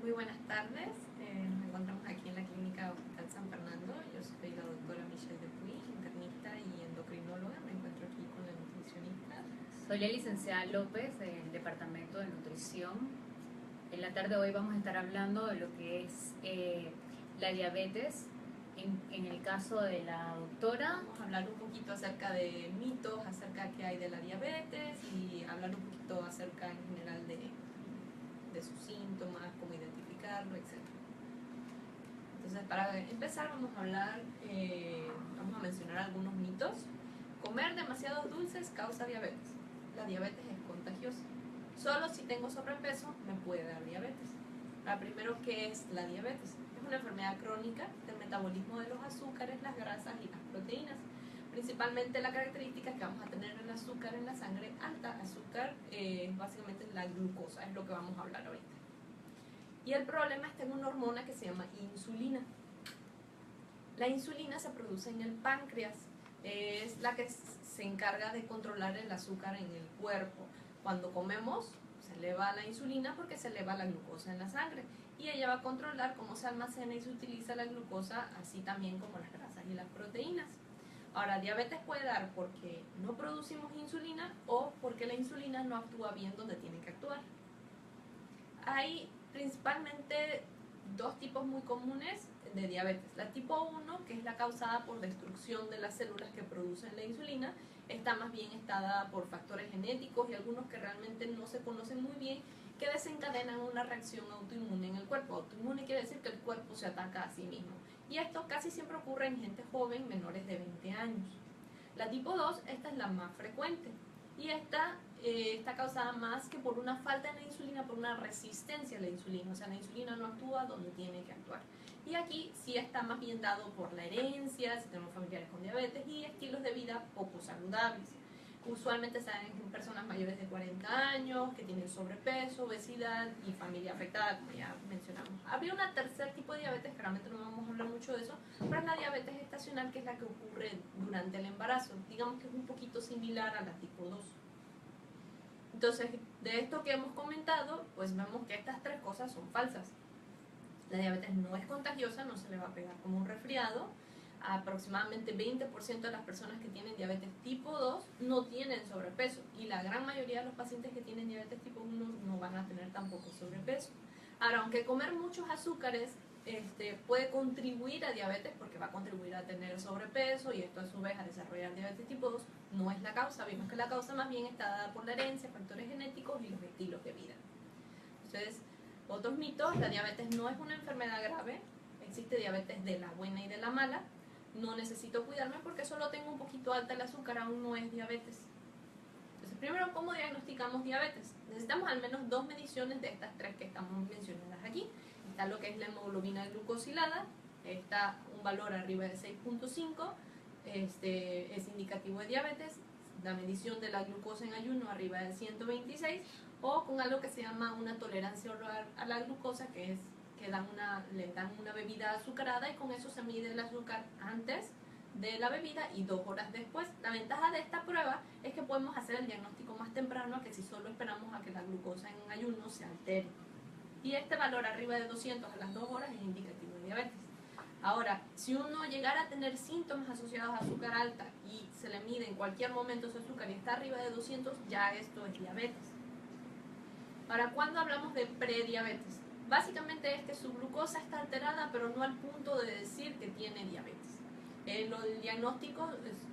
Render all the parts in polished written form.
Muy buenas tardes, nos encontramos aquí en la clínica Hospital San Fernando. Yo soy la doctora Michelle Dupuy, internista y endocrinóloga. Me encuentro aquí con la nutricionista. Soy la licenciada López del Departamento de Nutrición. En la tarde de hoy vamos a estar hablando de lo que es la diabetes. En el caso de la doctora, Vamos a hablar un poquito acerca de mitos, acerca que hay de la diabetes y hablar un poquito acerca en general de sus síntomas, cómo identificarlo, etc. Entonces, para empezar vamos a mencionar algunos mitos. Comer demasiados dulces causa diabetes. La diabetes es contagiosa. Solo si tengo sobrepeso me puede dar diabetes. Primero, ¿qué es la diabetes? Es una enfermedad crónica del metabolismo de los azúcares, las grasas y las proteínas. Principalmente la característica es que vamos a tener el azúcar en la sangre alta. Azúcar es básicamente la glucosa, es lo que vamos a hablar ahorita. Y el problema está en una hormona que se llama insulina. La insulina se produce en el páncreas, es la que se encarga de controlar el azúcar en el cuerpo. Cuando comemos se eleva la insulina porque se eleva la glucosa en la sangre y ella va a controlar cómo se almacena y se utiliza la glucosa, así también como las grasas y las proteínas. Ahora, diabetes puede dar porque no producimos insulina o porque la insulina no actúa bien donde tiene que actuar. Hay principalmente dos tipos muy comunes de diabetes. La tipo 1, que es la causada por destrucción de las células que producen la insulina, está más bien dada por factores genéticos y algunos que realmente no se conocen muy bien, que desencadenan una reacción autoinmune en el cuerpo. Autoinmune quiere decir que el cuerpo se ataca a sí mismo. Y esto casi siempre ocurre en gente joven, menores de 20 años. La tipo 2, esta es la más frecuente. Y esta está causada más que por una falta de la insulina, por una resistencia a la insulina. O sea, la insulina no actúa donde tiene que actuar. Y aquí sí está más bien dado por la herencia, si tenemos familiares con diabetes y estilos de vida poco saludables. Usualmente se dan en personas mayores de 40 años, que tienen sobrepeso, obesidad y familia afectada, como ya mencionamos. Habría un tercer tipo de diabetes, que realmente no vamos a hablar mucho de eso, pero es la diabetes gestacional, que es la que ocurre durante el embarazo. Digamos que es un poquito similar a la tipo 2. Entonces, de esto que hemos comentado, pues vemos que estas tres cosas son falsas. La diabetes no es contagiosa, no se le va a pegar como un resfriado. Aproximadamente 20% de las personas que tienen diabetes tipo 2 no tienen sobrepeso y la gran mayoría de los pacientes que tienen diabetes tipo 1 no van a tener tampoco sobrepeso. Ahora, aunque comer muchos azúcares puede contribuir a diabetes porque va a contribuir a tener sobrepeso y esto a su vez a desarrollar diabetes tipo 2, no es la causa. Vimos que la causa más bien está dada por la herencia, factores genéticos y los estilos de vida. Entonces, otros mitos: la diabetes no es una enfermedad grave, existe diabetes de la buena y de la mala, no necesito cuidarme porque solo tengo un poquito alta el azúcar, aún no es diabetes. Entonces, primero, ¿cómo diagnosticamos diabetes? Necesitamos al menos dos mediciones de estas tres que estamos mencionadas aquí. Está lo que es la hemoglobina glucosilada, está un valor arriba de 6.5, es indicativo de diabetes. La medición de la glucosa en ayuno arriba de 126, o con algo que se llama una tolerancia oral a la glucosa, que es que le dan una bebida azucarada y con eso se mide el azúcar antes de la bebida y 2 horas después. La ventaja de esta prueba es que podemos hacer el diagnóstico más temprano que si solo esperamos a que la glucosa en ayuno se altere. Y este valor arriba de 200 a las 2 horas es indicativo de diabetes. Ahora, si uno llegara a tener síntomas asociados a azúcar alta y se le mide en cualquier momento su azúcar y está arriba de 200, ya esto es diabetes. Ahora, ¿cuándo hablamos de prediabetes? Básicamente es que su glucosa está alterada, pero no al punto de decir que tiene diabetes. El diagnóstico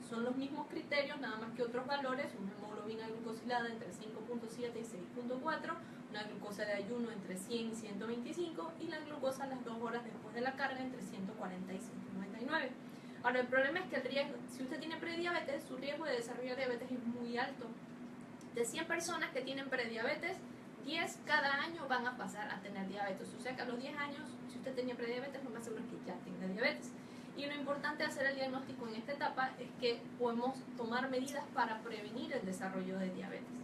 son los mismos criterios, nada más que otros valores: una hemoglobina glucosilada entre 5.7 y 6.4, una glucosa de ayuno entre 100 y 125 y la glucosa a las 2 horas después de la carga entre 140 y 199. Ahora, el problema es que si usted tiene prediabetes, su riesgo de desarrollar diabetes es muy alto. De 100 personas que tienen prediabetes, 10 cada año van a pasar a tener diabetes. O sea que a los 10 años, si usted tenía prediabetes, lo más seguro es que ya tenga diabetes. Y lo importante de hacer el diagnóstico en esta etapa es que podemos tomar medidas para prevenir el desarrollo de diabetes.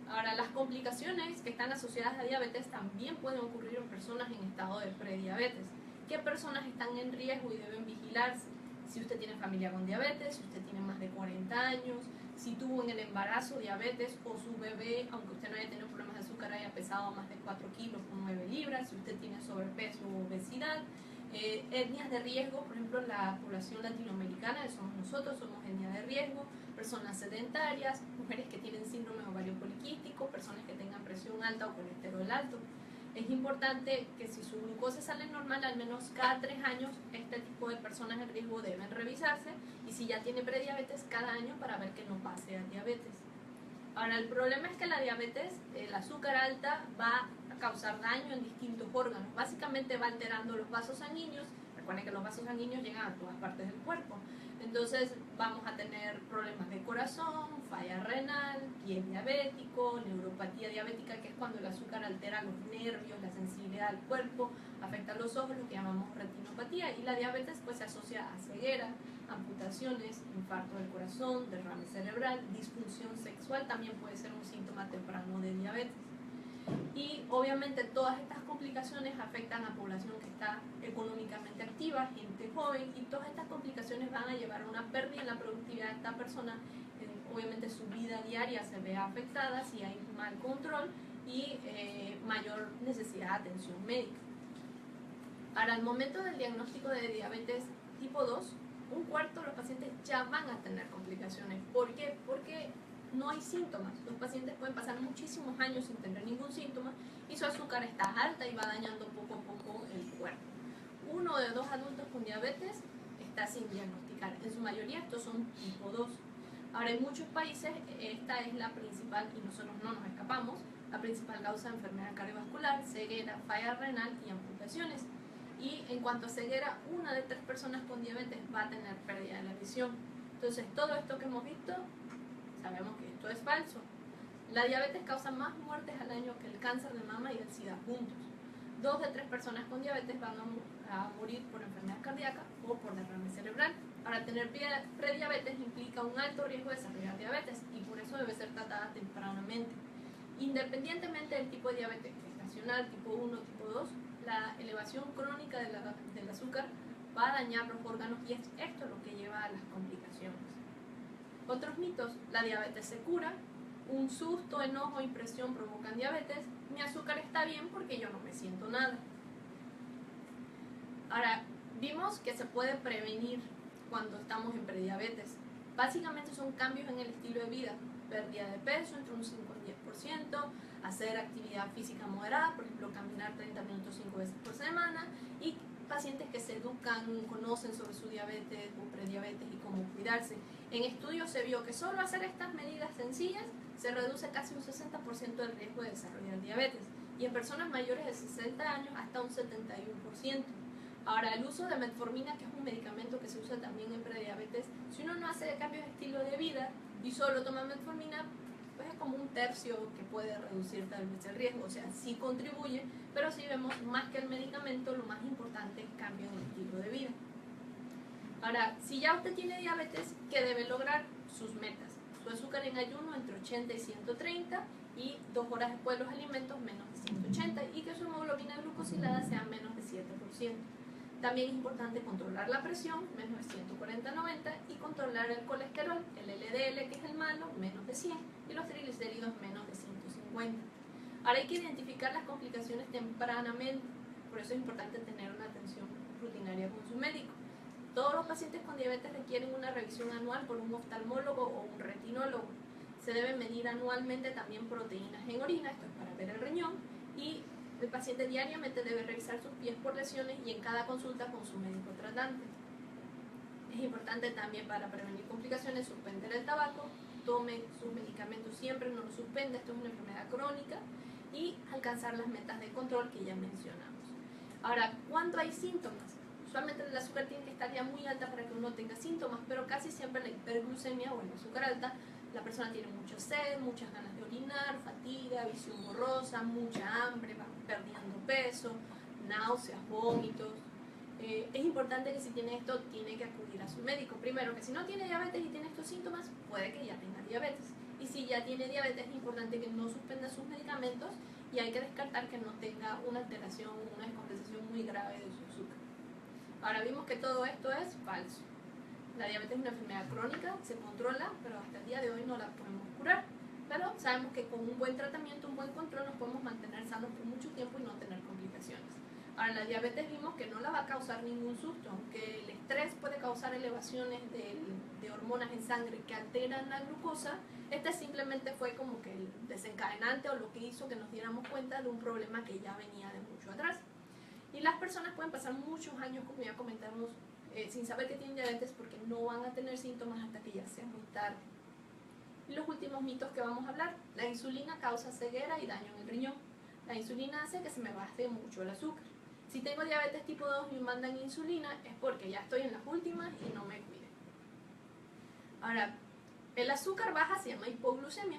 Ahora, las complicaciones que están asociadas a diabetes también pueden ocurrir en personas en estado de prediabetes. ¿Qué personas están en riesgo y deben vigilarse? Si usted tiene familia con diabetes, si usted tiene más de 40 años, si tuvo en el embarazo diabetes o su bebé, aunque usted no haya tenido problemas de azúcar, haya pesado más de 4 kilos o 9 libras, si usted tiene sobrepeso o obesidad. Etnias de riesgo, por ejemplo, la población latinoamericana, que somos nosotros, somos etnia de riesgo, personas sedentarias, mujeres que tienen síndrome ovario poliquístico, personas que tengan presión alta o colesterol alto. Es importante que si su glucosa sale normal, al menos cada 3 años, este tipo de personas en riesgo deben revisarse, y si ya tiene prediabetes, cada año, para ver que no pase a diabetes. Ahora, el problema es que la diabetes, el azúcar alta, va a causar daño en distintos órganos. Básicamente va alterando los vasos sanguíneos. Recuerden que los vasos sanguíneos llegan a todas partes del cuerpo. Entonces vamos a tener problemas de corazón, falla renal, pie diabético, neuropatía diabética, que es cuando el azúcar altera los nervios, la sensibilidad del cuerpo, afecta los ojos, lo que llamamos retinopatía. Y la diabetes pues se asocia a ceguera, amputaciones, infarto del corazón, derrame cerebral, disfunción sexual, también puede ser un síntoma temprano de diabetes. Y obviamente todas estas complicaciones afectan a población que está económicamente activa, gente joven, y todas estas complicaciones van a llevar a una pérdida en la productividad de esta persona. Obviamente su vida diaria se ve afectada si hay mal control y mayor necesidad de atención médica. Ahora, al momento del diagnóstico de diabetes tipo 2, un cuarto de los pacientes ya van a tener complicaciones. ¿Por qué? Porque no hay síntomas. Los pacientes pueden pasar muchísimos años sin tener ningún síntoma y su azúcar está alta y va dañando poco a poco el cuerpo. 1 de 2 adultos con diabetes está sin diagnosticar. En su mayoría estos son tipo 2. Ahora, en muchos países esta es la principal, y nosotros no nos escapamos, la principal causa de enfermedad cardiovascular, ceguera, falla renal y amputaciones. Y en cuanto a ceguera, 1 de 3 personas con diabetes va a tener pérdida de la visión. Entonces, todo esto que hemos visto, sabemos que esto es falso. La diabetes causa más muertes al año que el cáncer de mama y el SIDA juntos. 2 de 3 personas con diabetes van a morir por enfermedad cardíaca o por derrame cerebral. Ahora, tener prediabetes implica un alto riesgo de desarrollar diabetes y por eso debe ser tratada tempranamente. Independientemente del tipo de diabetes gestacional, tipo 1 o tipo 2, la elevación crónica del azúcar va a dañar los órganos y es esto lo que lleva a las complicaciones. Otros mitos: la diabetes se cura, un susto, enojo, impresión provocan diabetes, mi azúcar está bien porque yo no me siento nada. Ahora, vimos que se puede prevenir cuando estamos en prediabetes. Básicamente son cambios en el estilo de vida, pérdida de peso entre un 5 y 10%, hacer actividad física moderada, por ejemplo caminar 30 minutos 5 veces por semana, y pacientes que se educan, conocen sobre su diabetes o prediabetes y cómo cuidarse. En estudios se vio que solo hacer estas medidas sencillas se reduce casi un 60% del riesgo de desarrollar diabetes, y en personas mayores de 60 años hasta un 71%. Ahora, el uso de metformina, que es un medicamento que se usa también en prediabetes, si uno no hace cambios de estilo de vida y solo toma metformina, pues es como un tercio que puede reducir tal vez el riesgo. O sea, sí contribuye, pero si vemos más que el medicamento, lo más importante es cambio en el estilo de vida. Ahora, si ya usted tiene diabetes, ¿qué debe lograr? Sus metas. Su azúcar en ayuno entre 80 y 130 y 2 horas después de los alimentos menos de 180, y que su hemoglobina glucosilada sea menos de 7%. También es importante controlar la presión, menos de 140/90, y controlar el colesterol, el LDL, que es el malo, menos de 100, y los triglicéridos menos de 150. Ahora, hay que identificar las complicaciones tempranamente, por eso es importante tener una atención rutinaria con su médico. Todos los pacientes con diabetes requieren una revisión anual por un oftalmólogo o un retinólogo. Se deben medir anualmente también proteínas en orina, esto es para ver el riñón, y el paciente diariamente debe revisar sus pies por lesiones y en cada consulta con su médico tratante. Es importante también, para prevenir complicaciones, suspender el tabaco, tome sus medicamentos siempre, no los suspenda, esto es una enfermedad crónica, y alcanzar las metas de control que ya mencionamos. Ahora, ¿cuándo hay síntomas? Usualmente el azúcar tiene que estar ya muy alta para que uno tenga síntomas, pero casi siempre la hiperglucemia o el azúcar alta, la persona tiene mucha sed, muchas ganas de orinar, fatiga, visión borrosa, mucha hambre, va perdiendo peso, náuseas, vómitos. Es importante que si tiene esto, tiene que acudir a su médico. Primero, que si no tiene diabetes y tiene estos síntomas, puede que ya tenga diabetes. Y si ya tiene diabetes, es importante que no suspenda sus medicamentos y hay que descartar que no tenga una alteración, una descompensación muy grave de su azúcar. Ahora, vimos que todo esto es falso. La diabetes es una enfermedad crónica, se controla, pero hasta el día de hoy no la podemos curar. Pero sabemos que con un buen tratamiento, un buen control, nos podemos mantener sanos por mucho tiempo y no tener complicaciones. Ahora, la diabetes vimos que no la va a causar ningún susto, aunque el estrés puede causar elevaciones de hormonas en sangre que alteran la glucosa. Este simplemente fue como que el desencadenante o lo que hizo que nos diéramos cuenta de un problema que ya venía de mucho atrás. Y las personas pueden pasar muchos años, como ya comentamos, sin saber que tienen diabetes porque no van a tener síntomas hasta que ya sea muy tarde. Y los últimos mitos que vamos a hablar: la insulina causa ceguera y daño en el riñón. La insulina hace que se me baje mucho el azúcar. Si tengo diabetes tipo 2 y me mandan insulina es porque ya estoy en las últimas y no me cuide. Ahora, el azúcar baja se llama hipoglucemia.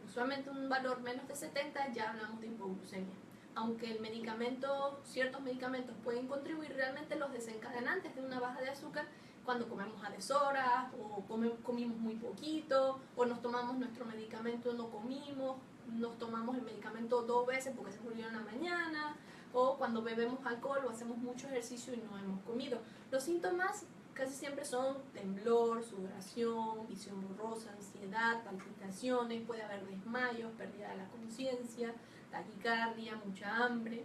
Usualmente un valor menos de 70 ya hablamos de hipoglucemia. Aunque el medicamento, ciertos medicamentos pueden contribuir, realmente los desencadenantes de una baja de azúcar cuando comemos a deshoras o comimos muy poquito o nos tomamos nuestro medicamento, no comimos, nos tomamos el medicamento 2 veces porque se murió en la mañana, o cuando bebemos alcohol o hacemos mucho ejercicio y no hemos comido. Los síntomas casi siempre son temblor, sudoración, visión borrosa, ansiedad, palpitaciones, puede haber desmayos, pérdida de la conciencia, taquicardia, mucha hambre.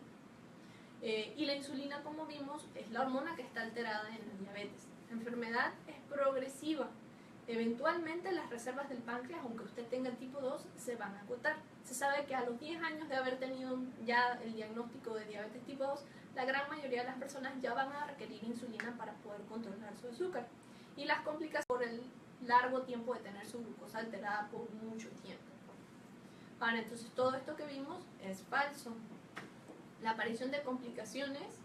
Y la insulina, como vimos, es la hormona que está alterada en la diabetes. La enfermedad es progresiva. Eventualmente las reservas del páncreas, aunque usted tenga el tipo 2, se van a agotar. Se sabe que a los 10 años de haber tenido ya el diagnóstico de diabetes tipo 2, la gran mayoría de las personas ya van a requerir insulina para poder controlar su azúcar. Y las complicaciones por el largo tiempo de tener su glucosa alterada por mucho tiempo. Ahora, entonces todo esto que vimos es falso. La aparición de complicaciones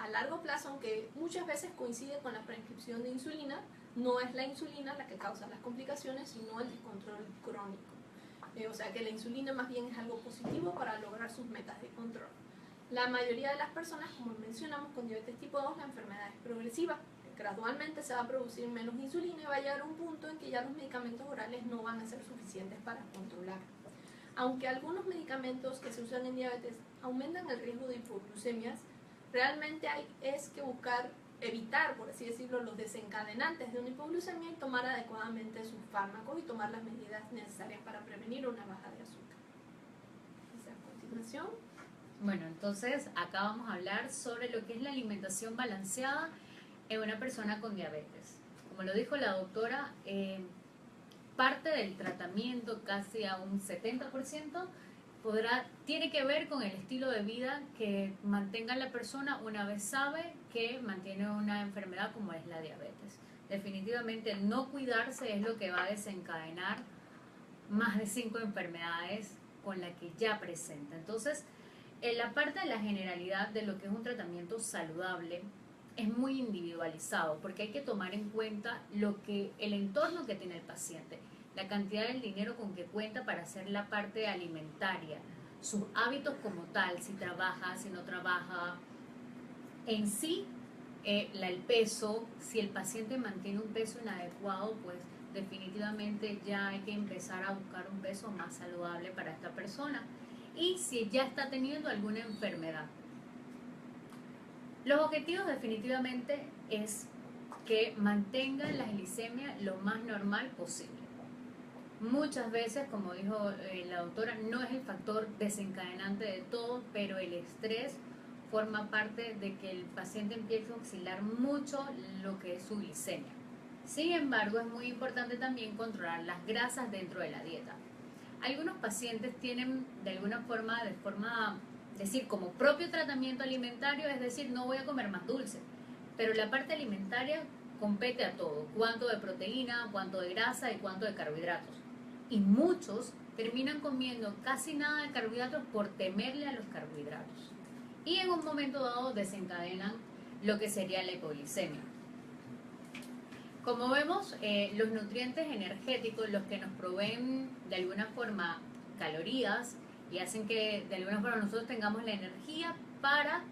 a largo plazo, aunque muchas veces coincide con la prescripción de insulina, no es la insulina la que causa las complicaciones, sino el descontrol crónico. O sea que la insulina más bien es algo positivo para lograr sus metas de control. La mayoría de las personas, como mencionamos, con diabetes tipo 2, la enfermedad es progresiva. Gradualmente se va a producir menos insulina y va a llegar a un punto en que ya los medicamentos orales no van a ser suficientes para controlar. Aunque algunos medicamentos que se usan en diabetes aumentan el riesgo de hipoglucemias, realmente es que buscar evitar, por así decirlo, los desencadenantes de una hipoglucemia y tomar adecuadamente sus fármacos y tomar las medidas necesarias para prevenir una baja de azúcar. A continuación. Bueno, entonces acá vamos a hablar sobre lo que es la alimentación balanceada en una persona con diabetes. Como lo dijo la doctora, parte del tratamiento, casi a un 70%, tiene que ver con el estilo de vida que mantenga la persona una vez sabe que mantiene una enfermedad como es la diabetes. Definitivamente el no cuidarse es lo que va a desencadenar más de 5 enfermedades con las que ya presenta. Entonces, en la parte de la generalidad de lo que es un tratamiento saludable es muy individualizado porque hay que tomar en cuenta el entorno que tiene el paciente, la cantidad del dinero con que cuenta para hacer la parte alimentaria, sus hábitos como tal, si trabaja, si no trabaja, en sí el peso, si el paciente mantiene un peso inadecuado, pues definitivamente ya hay que empezar a buscar un peso más saludable para esta persona. Y si ya está teniendo alguna enfermedad. Los objetivos definitivamente es que mantengan la glicemia lo más normal posible. Muchas veces, como dijo la doctora, no es el factor desencadenante de todo, pero el estrés forma parte de que el paciente empiece a oscilar mucho lo que es su glicemia. Sin embargo, es muy importante también controlar las grasas dentro de la dieta. Algunos pacientes tienen de alguna forma, decir, como propio tratamiento alimentario, es decir, no voy a comer más dulce, pero la parte alimentaria compete a todo, cuánto de proteína, cuánto de grasa y cuánto de carbohidratos. Y muchos terminan comiendo casi nada de carbohidratos por temerle a los carbohidratos. Y en un momento dado desencadenan lo que sería la hipoglicemia. Como vemos, los nutrientes energéticos, los que nos proveen de alguna forma calorías y hacen que de alguna forma nosotros tengamos la energía para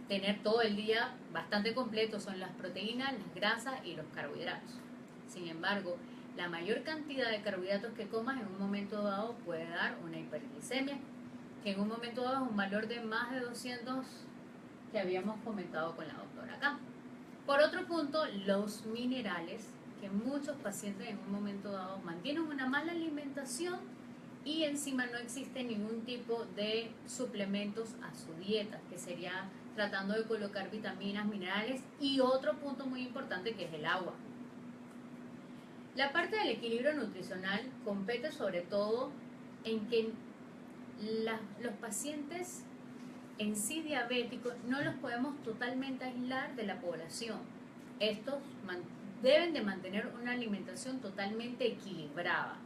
tener todo el día bastante completo, son las proteínas, las grasas y los carbohidratos. Sin embargo, la mayor cantidad de carbohidratos que comas en un momento dado puede dar una hiperglicemia, que en un momento dado es un valor de más de 200 que habíamos comentado con la doctora acá. Por otro punto, los minerales que muchos pacientes en un momento dado mantienen una mala alimentación y encima no existe ningún tipo de suplementos a su dieta, que sería tratando de colocar vitaminas, minerales y otro punto muy importante que es el agua. La parte del equilibrio nutricional compete sobre todo en que los pacientes en sí diabéticos no los podemos totalmente aislar de la población. Estos deben de mantener una alimentación totalmente equilibrada.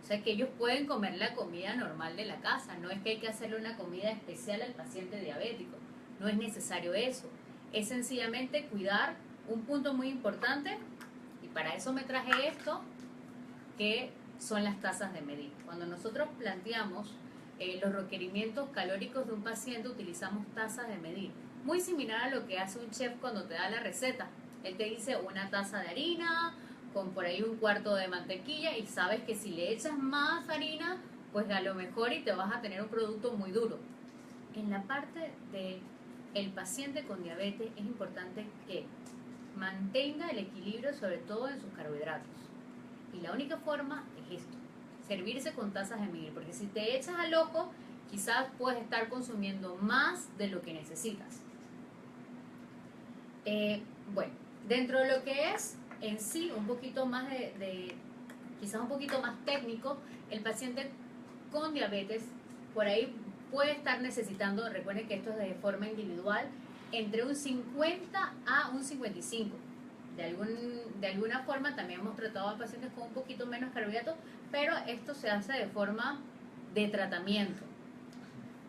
O sea que ellos pueden comer la comida normal de la casa, no es que hay que hacerle una comida especial al paciente diabético, no es necesario eso. Es sencillamente cuidar un punto muy importante, y para eso me traje esto, que son las tasas de medir. Cuando nosotros planteamos los requerimientos calóricos de un paciente, utilizamos tasas de medir, muy similar a lo que hace un chef cuando te da la receta. Él te dice una taza de harina con por ahí un cuarto de mantequilla, y sabes que si le echas más harina, pues a lo mejor y te vas a tener un producto muy duro. En la parte del paciente con diabetes es importante que mantenga el equilibrio, sobre todo en sus carbohidratos. Y la única forma es esto, servirse con tazas de medir, porque si te echas al ojo, quizás puedes estar consumiendo más de lo que necesitas. Bueno, dentro de lo que es en sí un poquito más quizás un poquito más técnico, el paciente con diabetes por ahí puede estar necesitando, recuerden que esto es de forma individual, entre un 50 a un 55. De alguna forma también hemos tratado a pacientes con un poquito menos carbohidratos, pero esto se hace de forma de tratamiento.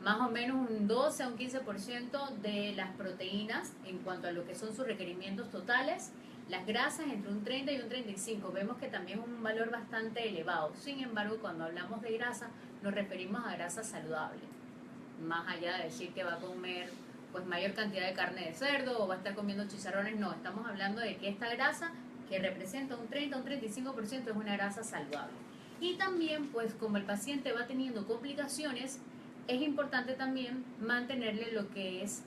Más o menos un 12 a un 15% de las proteínas en cuanto a lo que son sus requerimientos totales. Las grasas entre un 30 y un 35, vemos que también es un valor bastante elevado. Sin embargo, cuando hablamos de grasa, nos referimos a grasa saludable. Más allá de decir que va a comer pues mayor cantidad de carne de cerdo o va a estar comiendo chicharrones, no, estamos hablando de que esta grasa, que representa un 30 o un 35%, es una grasa saludable. Y también, pues como el paciente va teniendo complicaciones, es importante también mantenerle lo que es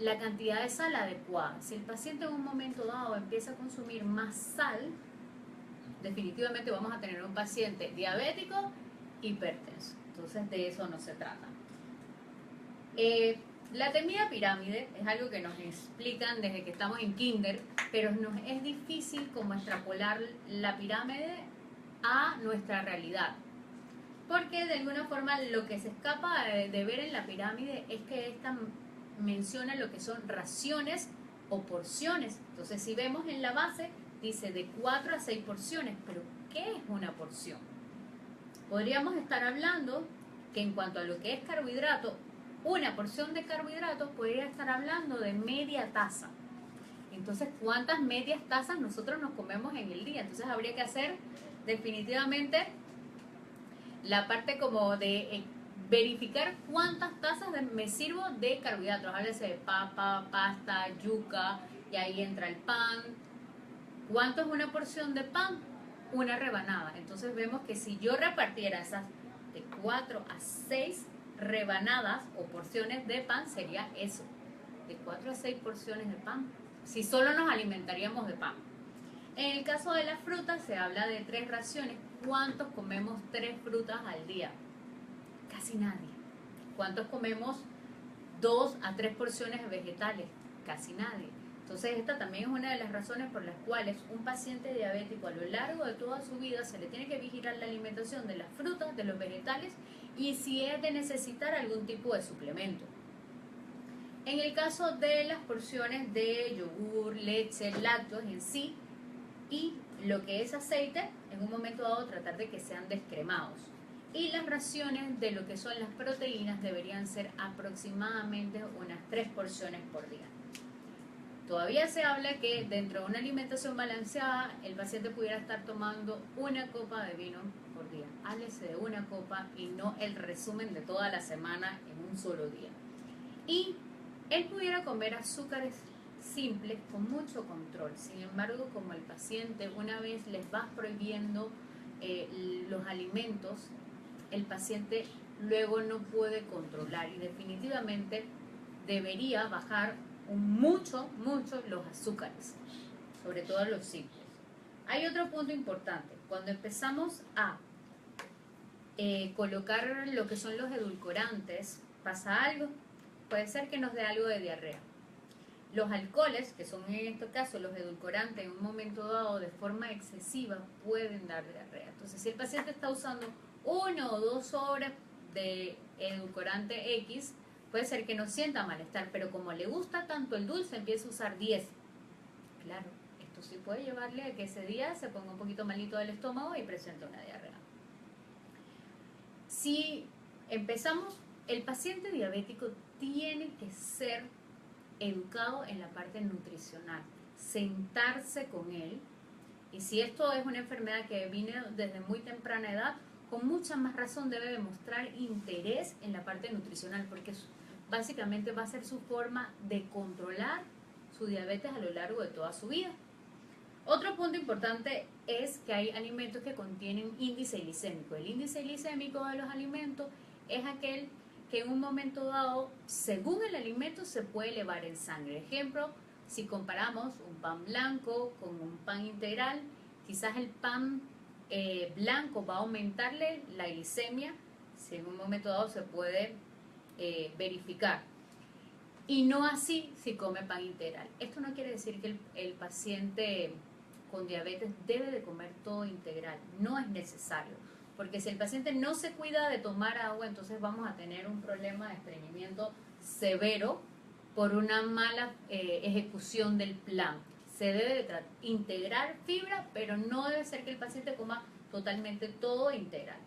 la cantidad de sal adecuada. Si el paciente en un momento dado empieza a consumir más sal, definitivamente vamos a tener un paciente diabético hipertenso. Entonces de eso no se trata. La temida pirámide es algo que nos explican desde que estamos en kinder, pero nos es difícil como extrapolar la pirámide a nuestra realidad. Porque de alguna forma lo que se escapa de ver en la pirámide es que esta menciona lo que son raciones o porciones. Entonces si vemos en la base dice de 4 a 6 porciones, pero ¿qué es una porción? Podríamos estar hablando que en cuanto a lo que es carbohidrato, una porción de carbohidratos podría estar hablando de media taza. Entonces, ¿cuántas medias tazas nosotros nos comemos en el día? Entonces habría que hacer definitivamente la parte como de verificar cuántas tazas me sirvo de carbohidratos. Háblese de papa, pasta, yuca, y ahí entra el pan. ¿Cuánto es una porción de pan? Una rebanada. Entonces vemos que si yo repartiera esas de 4 a 6 rebanadas o porciones de pan, sería eso, de 4 a 6 porciones de pan, si solo nos alimentaríamos de pan. En el caso de las frutas se habla de 3 raciones. ¿Cuántos comemos 3 frutas al día? Casi nadie. ¿Cuántos comemos 2 a 3 porciones de vegetales? Casi nadie. Entonces esta también es una de las razones por las cuales un paciente diabético a lo largo de toda su vida se le tiene que vigilar la alimentación de las frutas, de los vegetales, y si es de necesitar algún tipo de suplemento. En el caso de las porciones de yogur, leche, lácteos en sí, y lo que es aceite, en un momento dado tratar de que sean descremados. Y las raciones de lo que son las proteínas deberían ser aproximadamente unas 3 porciones por día. Todavía se habla que dentro de una alimentación balanceada el paciente pudiera estar tomando una copa de vino por día. Háblese de una copa y no el resumen de toda la semana en un solo día. Y él pudiera comer azúcares simples con mucho control. Sin embargo, como el paciente una vez les vas prohibiendo los alimentos, el paciente luego no puede controlar y definitivamente debería bajar mucho los azúcares, sobre todo los simples. Hay otro punto importante. Cuando empezamos a colocar lo que son los edulcorantes, pasa algo. Puede ser que nos dé algo de diarrea. Los alcoholes, que son en este caso los edulcorantes, en un momento dado de forma excesiva pueden dar diarrea. Entonces, si el paciente está usando 1 o 2 horas de edulcorante X, puede ser que no sienta malestar, pero como le gusta tanto el dulce, empieza a usar 10. Claro, esto sí puede llevarle a que ese día se ponga un poquito malito del estómago y presente una diarrea. Si empezamos, el paciente diabético tiene que ser educado en la parte nutricional, sentarse con él, y si esto es una enfermedad que viene desde muy temprana edad, con mucha más razón debe demostrar interés en la parte nutricional, porque básicamente va a ser su forma de controlar su diabetes a lo largo de toda su vida. Otro punto importante es que hay alimentos que contienen índice glicémico. El índice glicémico de los alimentos es aquel que en un momento dado, según el alimento, se puede elevar en sangre. Ejemplo, si comparamos un pan blanco con un pan integral, quizás el pan blanco va a aumentarle la glicemia, si en un momento dado se puede verificar. Y no así si come pan integral. Esto no quiere decir que el paciente con diabetes debe de comer todo integral. No es necesario. Porque si el paciente no se cuida de tomar agua, entonces vamos a tener un problema de estreñimiento severo por una mala ejecución del plan. Se debe de integrar fibra, pero no debe ser que el paciente coma totalmente todo integral.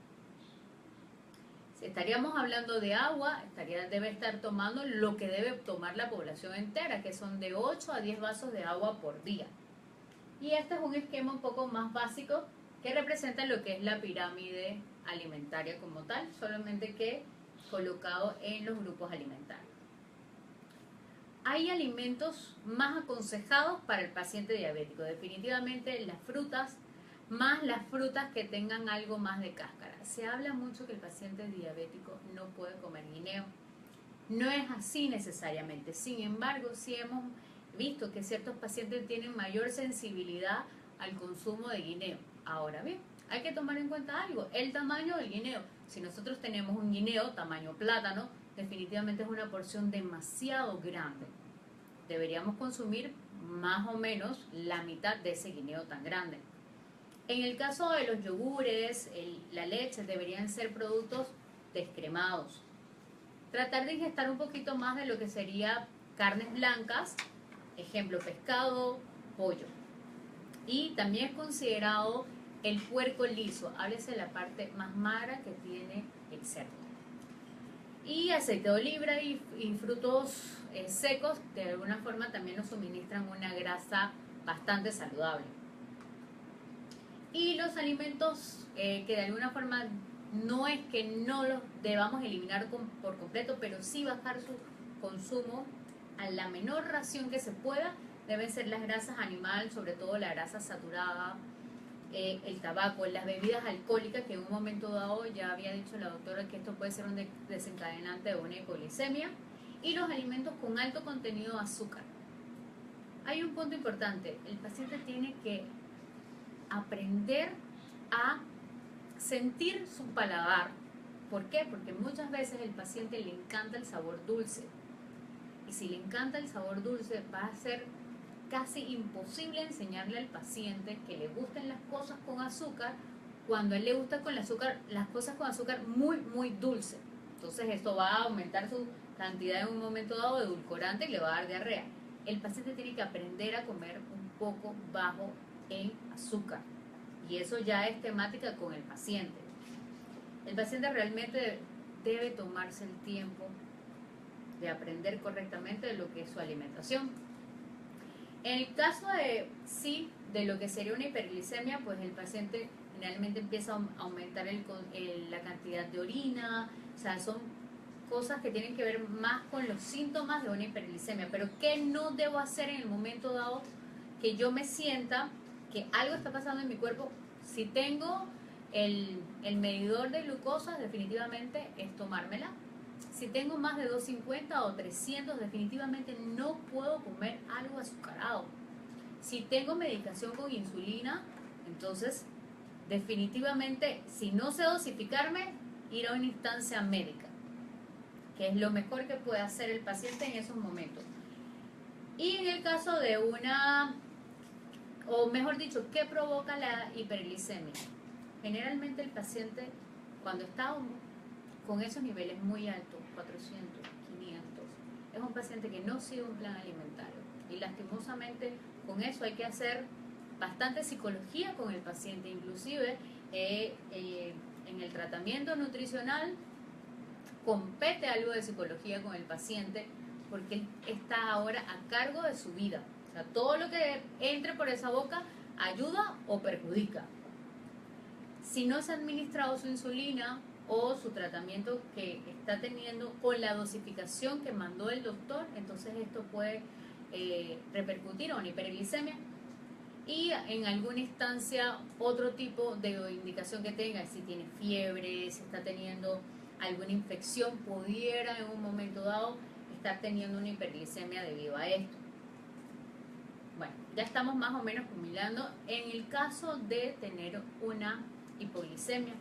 Si estaríamos hablando de agua, debe estar tomando lo que debe tomar la población entera, que son de 8 a 10 vasos de agua por día. Y este es un esquema un poco más básico que representa lo que es la pirámide alimentaria como tal, solamente que colocado en los grupos alimentarios. Hay alimentos más aconsejados para el paciente diabético, definitivamente las frutas, más las frutas que tengan algo más de cáscara. Se habla mucho que el paciente diabético no puede comer guineo. No es así necesariamente. Sin embargo, sí hemos visto que ciertos pacientes tienen mayor sensibilidad al consumo de guineo. Ahora bien, hay que tomar en cuenta algo, el tamaño del guineo. Si nosotros tenemos un guineo tamaño plátano, definitivamente es una porción demasiado grande. Deberíamos consumir más o menos la mitad de ese guineo tan grande. En el caso de los yogures, la leche, deberían ser productos descremados. Tratar de ingestar un poquito más de lo que sería carnes blancas, ejemplo, pescado, pollo. Y también es considerado el puerco liso, háblese de la parte más magra que tiene el cerdo. Y aceite de oliva y frutos secos, de alguna forma también nos suministran una grasa bastante saludable. Y los alimentos que de alguna forma no es que no los debamos eliminar por completo, pero sí bajar su consumo a la menor ración que se pueda, deben ser las grasas animales, sobre todo la grasa saturada, el tabaco, las bebidas alcohólicas, que en un momento dado ya había dicho la doctora que esto puede ser un desencadenante de una hipoglicemia, y los alimentos con alto contenido de azúcar. Hay un punto importante, el paciente tiene que aprender a sentir su paladar. ¿Por qué? Porque muchas veces el paciente le encanta el sabor dulce, y si le encanta el sabor dulce va a ser casi imposible enseñarle al paciente que le gusten las cosas con azúcar cuando a él le gusta con el azúcar, las cosas con azúcar muy, muy dulce. Entonces esto va a aumentar su cantidad en un momento dado de edulcorante y le va a dar diarrea. El paciente tiene que aprender a comer un poco bajo en azúcar, y eso ya es temática con el paciente. El paciente realmente debe tomarse el tiempo de aprender correctamente de lo que es su alimentación. En el caso de lo que sería una hiperglicemia, pues el paciente generalmente empieza a aumentar la cantidad de orina, o sea, son cosas que tienen que ver más con los síntomas de una hiperglicemia. Pero ¿qué no debo hacer en el momento dado que yo me sienta que algo está pasando en mi cuerpo? Si tengo el medidor de glucosa, definitivamente es tomármela. Si tengo más de 250 o 300, definitivamente no puedo comer algo azucarado. Si tengo medicación con insulina, Entonces, definitivamente, si no sé dosificarme, ir a una instancia médica, que es lo mejor que puede hacer el paciente en esos momentos. Y en el caso de o mejor dicho, ¿qué provoca la hiperglicemia? Generalmente el paciente, cuando está con esos niveles muy altos, 400, 500, es un paciente que no sigue un plan alimentario. Y lastimosamente con eso hay que hacer bastante psicología con el paciente. Inclusive en el tratamiento nutricional compete algo de psicología con el paciente, porque él está ahora a cargo de su vida. O sea, todo lo que entre por esa boca ayuda o perjudica. Si no se ha administrado su insulina o su tratamiento que está teniendo con la dosificación que mandó el doctor, entonces esto puede repercutir a una hiperglicemia y en alguna instancia otro tipo de indicación que tenga, si tiene fiebre, si está teniendo alguna infección, pudiera en un momento dado estar teniendo una hiperglicemia debido a esto. Bueno, ya estamos más o menos combinando. En el caso de tener una hipoglicemia,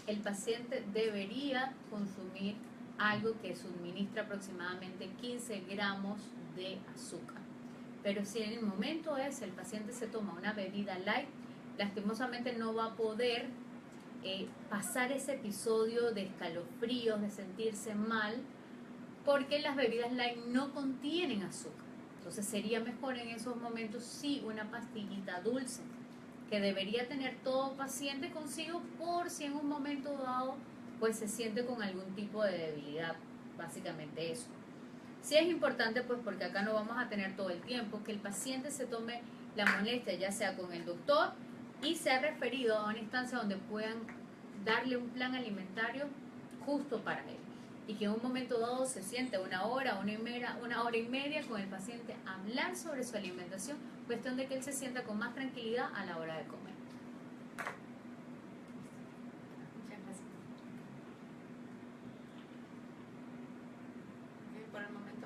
el paciente debería consumir algo que suministra aproximadamente 15 gramos de azúcar. Pero si en el momento ese el paciente se toma una bebida light, lastimosamente no va a poder pasar ese episodio de escalofríos, de sentirse mal, porque las bebidas light no contienen azúcar. Entonces sería mejor en esos momentos sí una pastillita dulce, que debería tener todo paciente consigo por si en un momento dado pues se siente con algún tipo de debilidad, básicamente eso. Sí es importante, pues porque acá no vamos a tener todo el tiempo, que el paciente se tome la molestia, ya sea con el doctor, y sea referido a una instancia donde puedan darle un plan alimentario justo para él. Y que en un momento dado se siente una hora y media con el paciente a hablar sobre su alimentación, cuestión de que él se sienta con más tranquilidad a la hora de comer. Muchas gracias. Por el momento